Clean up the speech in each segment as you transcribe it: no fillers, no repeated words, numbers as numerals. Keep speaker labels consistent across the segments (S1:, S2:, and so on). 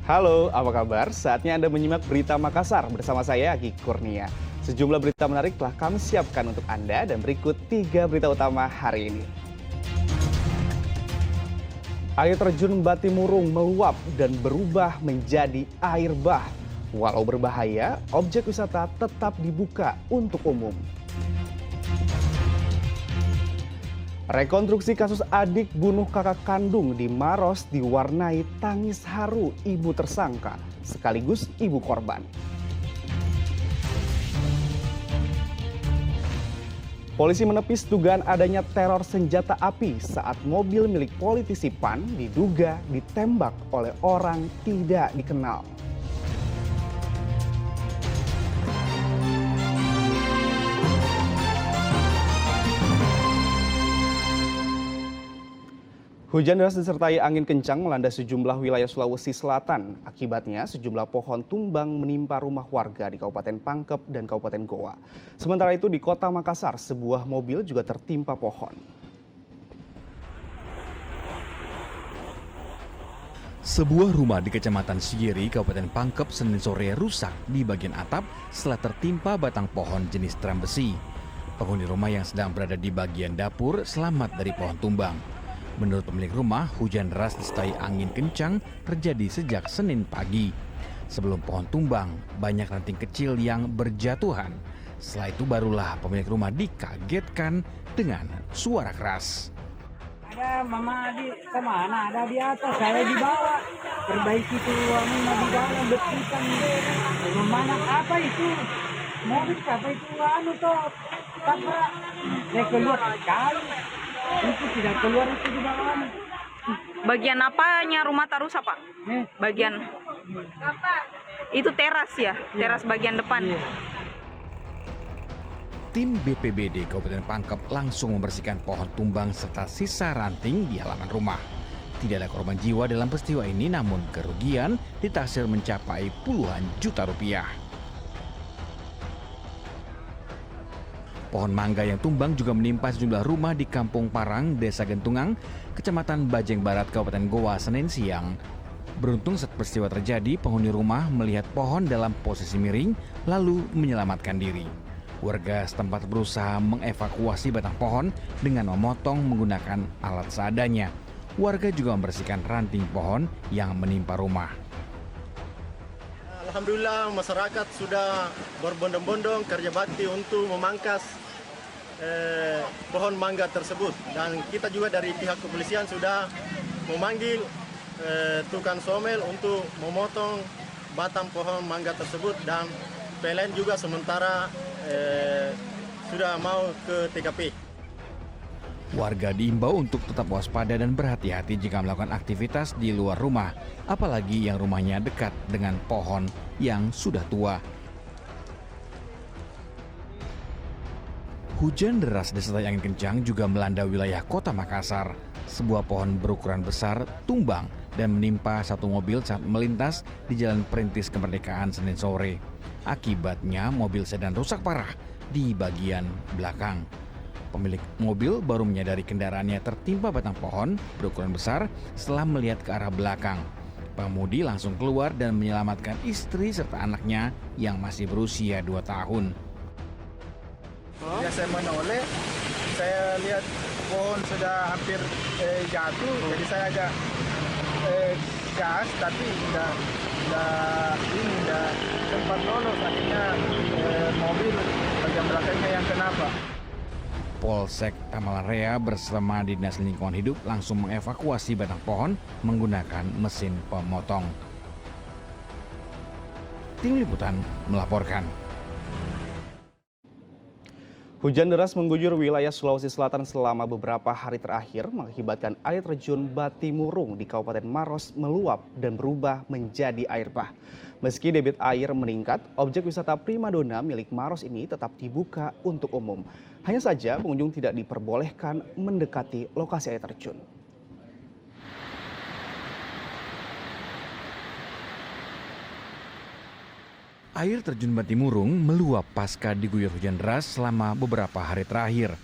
S1: Halo, apa kabar? Saatnya Anda menyimak berita Makassar bersama saya, Agi Kurnia. Sejumlah berita menarik telah kami siapkan untuk Anda dan berikut 3 berita utama hari ini. Air terjun Batimurung meluap dan berubah menjadi air bah. Walau berbahaya, objek wisata tetap dibuka untuk umum. Rekonstruksi kasus adik bunuh kakak kandung di Maros diwarnai tangis haru ibu tersangka sekaligus ibu korban. Polisi menepis dugaan adanya teror senjata api saat mobil milik politisi PAN diduga ditembak oleh orang tidak dikenal. Hujan deras disertai angin kencang melanda sejumlah wilayah Sulawesi Selatan. Akibatnya sejumlah pohon tumbang menimpa rumah warga di Kabupaten Pangkep dan Kabupaten Goa. Sementara itu di Kota Makassar, sebuah mobil juga tertimpa pohon.
S2: Sebuah rumah di Kecamatan Sigiri, Kabupaten Pangkep, Senin sore rusak di bagian atap setelah tertimpa batang pohon jenis tram besi. Penghuni rumah yang sedang berada di bagian dapur selamat dari pohon tumbang. Menurut pemilik rumah, hujan deras disertai angin kencang terjadi sejak Senin pagi. Sebelum pohon tumbang, banyak ranting kecil yang berjatuhan. Setelah itu barulah pemilik rumah dikagetkan dengan suara keras.
S3: Ada mama di kemana? Ada di atas, saya di bawah. Perbaiki tuh mama di dalam, bersihkan. Mana apa itu? Mobil apa itu? Toh. Tabrak. Saya keluar sekali. Itu tidak keluar itu di bawah.
S4: Bagian apanya rumah tak rusak, Pak? Bagian itu teras ya? Teras bagian depan.
S2: Tim BPBD Kabupaten Pangkep langsung membersihkan pohon tumbang serta sisa ranting di halaman rumah. Tidak ada korban jiwa dalam peristiwa ini, namun kerugian ditaksir mencapai puluhan juta rupiah. Pohon mangga yang tumbang juga menimpa sejumlah rumah di Kampung Parang, Desa Gentungang, Kecamatan Bajeng Barat, Kabupaten Goa, Senin siang. Beruntung saat peristiwa terjadi, penghuni rumah melihat pohon dalam posisi miring lalu menyelamatkan diri. Warga setempat berusaha mengevakuasi batang pohon dengan memotong menggunakan alat seadanya. Warga juga membersihkan ranting pohon yang menimpa rumah.
S5: Alhamdulillah masyarakat sudah berbondong-bondong kerja bakti untuk memangkas pohon mangga tersebut. Dan kita juga dari pihak kepolisian sudah memanggil tukang somel untuk memotong batang pohon mangga tersebut. Dan PLN juga sementara sudah mau ke TKP.
S2: Warga diimbau untuk tetap waspada dan berhati-hati jika melakukan aktivitas di luar rumah, apalagi yang rumahnya dekat dengan pohon yang sudah tua. Hujan deras disertai angin kencang juga melanda wilayah Kota Makassar. Sebuah pohon berukuran besar tumbang dan menimpa satu mobil saat melintas di Jalan Perintis Kemerdekaan Senin sore. Akibatnya mobil sedan rusak parah di bagian belakang. Pemilik mobil baru menyadari kendaraannya tertimpa batang pohon berukuran besar setelah melihat ke arah belakang. Pengemudi langsung keluar dan menyelamatkan istri serta anaknya yang masih berusia 2 tahun.
S6: Ya, saya menoleh, saya lihat pohon sudah hampir jatuh, jadi saya agak gas, tapi tidak sempat lolos, akhirnya mobil bagian belakangnya yang kenapa.
S2: Polsek Tamalarea bersama Dinas Lingkungan Hidup langsung mengevakuasi batang pohon menggunakan mesin pemotong. Tim Liputan melaporkan.
S1: Hujan deras mengguyur wilayah Sulawesi Selatan selama beberapa hari terakhir mengakibatkan air terjun Batimurung di Kabupaten Maros meluap dan berubah menjadi air bah. Meski debit air meningkat, objek wisata primadona milik Maros ini tetap dibuka untuk umum. Hanya saja pengunjung tidak diperbolehkan mendekati lokasi air terjun.
S2: Air terjun Batimurung meluap pasca diguyur hujan deras selama beberapa hari terakhir.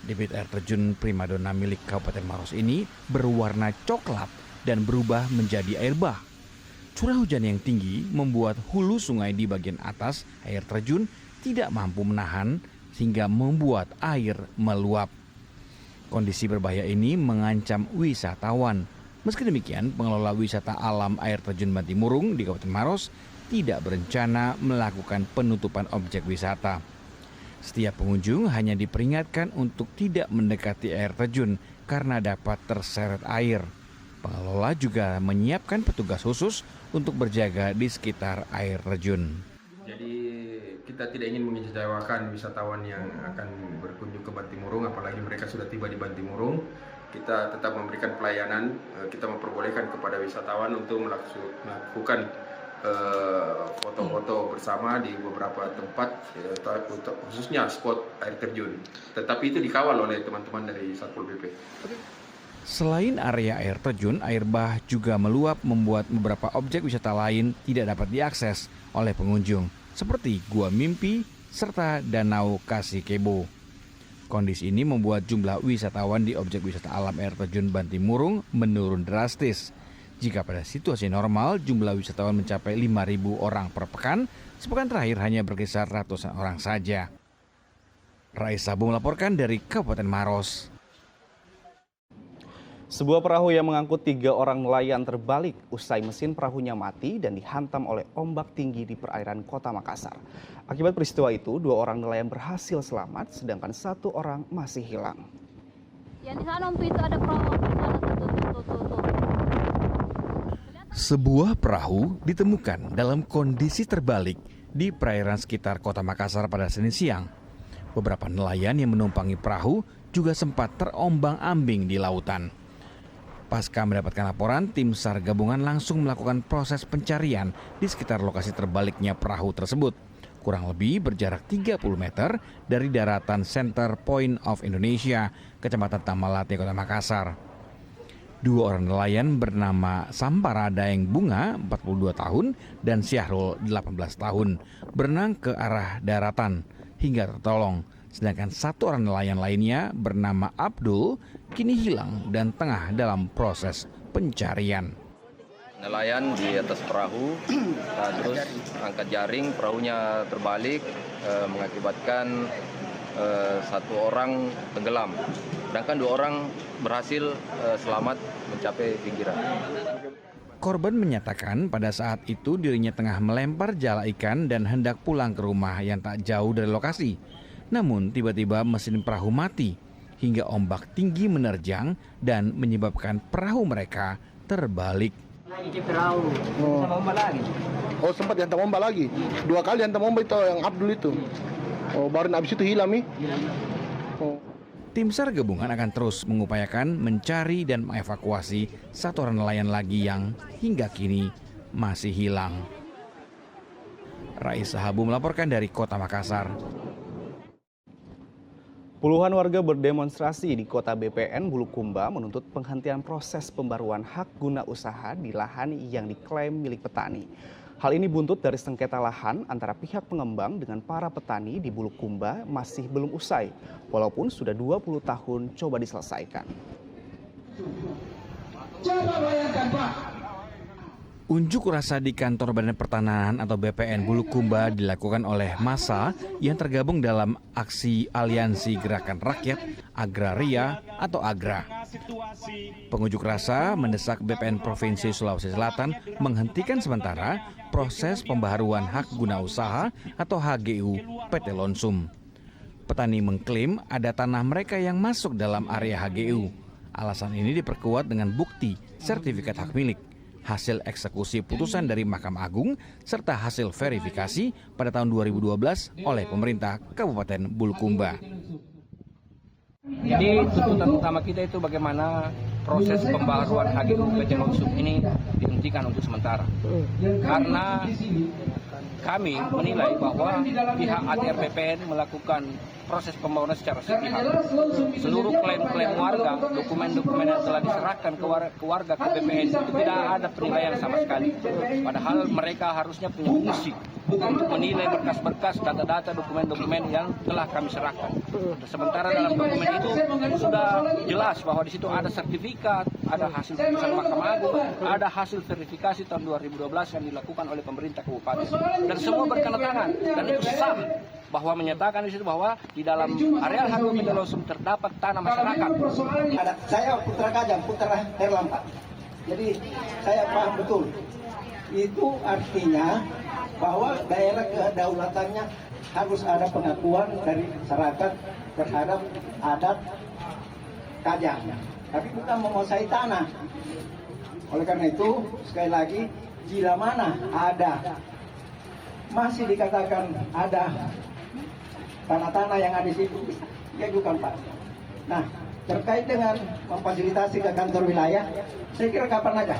S2: Debit air terjun primadona milik Kabupaten Maros ini berwarna coklat dan berubah menjadi air bah. Curah hujan yang tinggi membuat hulu sungai di bagian atas air terjun tidak mampu menahan sehingga membuat air meluap. Kondisi berbahaya ini mengancam wisatawan. Meski demikian, pengelola wisata alam air terjun Bantimurung di Kabupaten Maros tidak berencana melakukan penutupan objek wisata. Setiap pengunjung hanya diperingatkan untuk tidak mendekati air terjun karena dapat terseret air. Pengelola juga menyiapkan petugas khusus untuk berjaga di sekitar air terjun.
S7: Jadi kita tidak ingin mengecewakan wisatawan yang akan berkunjung ke Bantimurung, apalagi mereka sudah tiba di Bantimurung. Kita tetap memberikan pelayanan, kita memperbolehkan kepada wisatawan untuk melakukan foto-foto bersama di beberapa tempat, khususnya spot air terjun. Tetapi itu dikawal oleh teman-teman dari Satpol PP.
S2: Selain area air terjun, air bah juga meluap membuat beberapa objek wisata lain tidak dapat diakses oleh pengunjung, seperti Gua Mimpi serta Danau Kasikebo. Kondisi ini membuat jumlah wisatawan di objek wisata alam air terjun Bantimurung menurun drastis. Jika pada situasi normal, jumlah wisatawan mencapai 5.000 orang per pekan, sepekan terakhir hanya berkisar ratusan orang saja. Rais Sabu melaporkan dari Kabupaten Maros.
S1: Sebuah perahu yang mengangkut 3 orang nelayan terbalik usai mesin perahunya mati dan dihantam oleh ombak tinggi di perairan Kota Makassar. Akibat peristiwa itu, 2 orang nelayan berhasil selamat, sedangkan 1 orang masih hilang.
S8: Yang di sana itu ada perahu di sana tuh.
S2: Sebuah perahu ditemukan dalam kondisi terbalik di perairan sekitar Kota Makassar pada Senin siang. Beberapa nelayan yang menumpangi perahu juga sempat terombang-ambing di lautan. Pasca mendapatkan laporan, tim SAR gabungan langsung melakukan proses pencarian di sekitar lokasi terbaliknya perahu tersebut. Kurang lebih berjarak 30 meter dari daratan Center Point of Indonesia, Kecamatan Tamalate, Kota Makassar. 2 orang nelayan bernama Sampara Daeng Bunga, 42 tahun, dan Syahrul, 18 tahun, berenang ke arah daratan hingga tertolong. Sedangkan 1 orang nelayan lainnya bernama Abdul kini hilang dan tengah dalam proses pencarian.
S9: Nelayan di atas perahu, terus angkat jaring, perahunya terbalik, mengakibatkan 1 orang tenggelam. Sedangkan 2 orang berhasil selamat mencapai pinggiran.
S2: Korban menyatakan pada saat itu dirinya tengah melempar jala ikan dan hendak pulang ke rumah yang tak jauh dari lokasi. Namun tiba-tiba mesin perahu mati hingga ombak tinggi menerjang dan menyebabkan perahu mereka terbalik.
S6: Oh, sempat dihantam ombak lagi? 2 kali hantam ombak itu yang Abdul itu. Oh, baru habis itu hilang nih. Oh.
S2: Tim SAR gabungan akan terus mengupayakan mencari dan mengevakuasi 1 orang nelayan lagi yang hingga kini masih hilang. Rais Sahabu melaporkan dari Kota Makassar.
S1: Puluhan warga berdemonstrasi di Kota BPN Bulukumba menuntut penghentian proses pembaruan hak guna usaha di lahan yang diklaim milik petani. Hal ini buntut dari sengketa lahan antara pihak pengembang dengan para petani di Bulukumba masih belum usai, walaupun sudah 20 tahun coba diselesaikan.
S3: Coba bayangkan, Pak.
S2: Unjuk rasa di kantor Badan Pertanahan atau BPN Bulukumba dilakukan oleh massa yang tergabung dalam aksi Aliansi Gerakan Rakyat Agraria atau AGRA. Pengunjuk rasa mendesak BPN Provinsi Sulawesi Selatan menghentikan sementara proses pembaharuan hak guna usaha atau HGU PT Lonsum. Petani mengklaim ada tanah mereka yang masuk dalam area HGU. Alasan ini diperkuat dengan bukti sertifikat hak milik, hasil eksekusi putusan dari Mahkamah Agung, serta hasil verifikasi pada tahun 2012 oleh pemerintah Kabupaten Bulukumba.
S10: Jadi tuntutan utama kita itu bagaimana proses pembaharuan HGU PT Lonsum ini dihentikan untuk sementara. Karena kami menilai bahwa pihak ATR BPN melakukan proses pembangunan secara sepihak. Seluruh klaim-klaim warga, dokumen-dokumen yang telah diserahkan ke warga ke BPN itu tidak ada penilaian sama sekali. Padahal mereka harusnya punya fungsi untuk menilai berkas-berkas, data-data, dokumen-dokumen yang telah kami serahkan. Sementara dalam dokumen itu sudah jelas bahwa di situ ada sertifikat, ada hasil putusan Mahkamah Agung, ada hasil verifikasi tahun 2012 yang dilakukan oleh pemerintah kabupaten, dan semua bertanda tangan, dan itu sah bahwa menyatakan di situ bahwa di dalam areal Kabupaten Losum terdapat tanah masyarakat.
S11: Saya putra Kajang, putra Herlam, Pak. Jadi saya paham betul. Itu artinya bahwa daerah kedaulatannya harus ada pengakuan dari masyarakat terhadap adat Kajang, tapi bukan menguasai tanah. Oleh karena itu, sekali lagi, bila mana ada masih dikatakan ada tanah-tanah yang ada di situ, ya bukan, Pak. Nah, terkait dengan memfasilitasi ke kantor wilayah, saya kira kapan aja.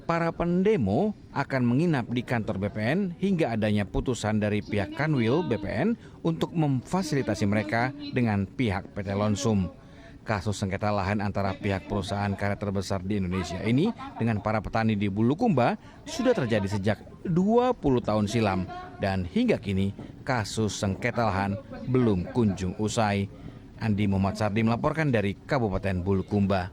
S2: Para pendemo akan menginap di kantor BPN hingga adanya putusan dari pihak Kanwil BPN untuk memfasilitasi mereka dengan pihak PT Lonsum. Kasus sengketa lahan antara pihak perusahaan karet terbesar di Indonesia ini dengan para petani di Bulukumba sudah terjadi sejak 20 tahun silam, dan hingga kini kasus sengketa lahan belum kunjung usai. Andi Muhammad Sardi melaporkan dari Kabupaten Bulukumba.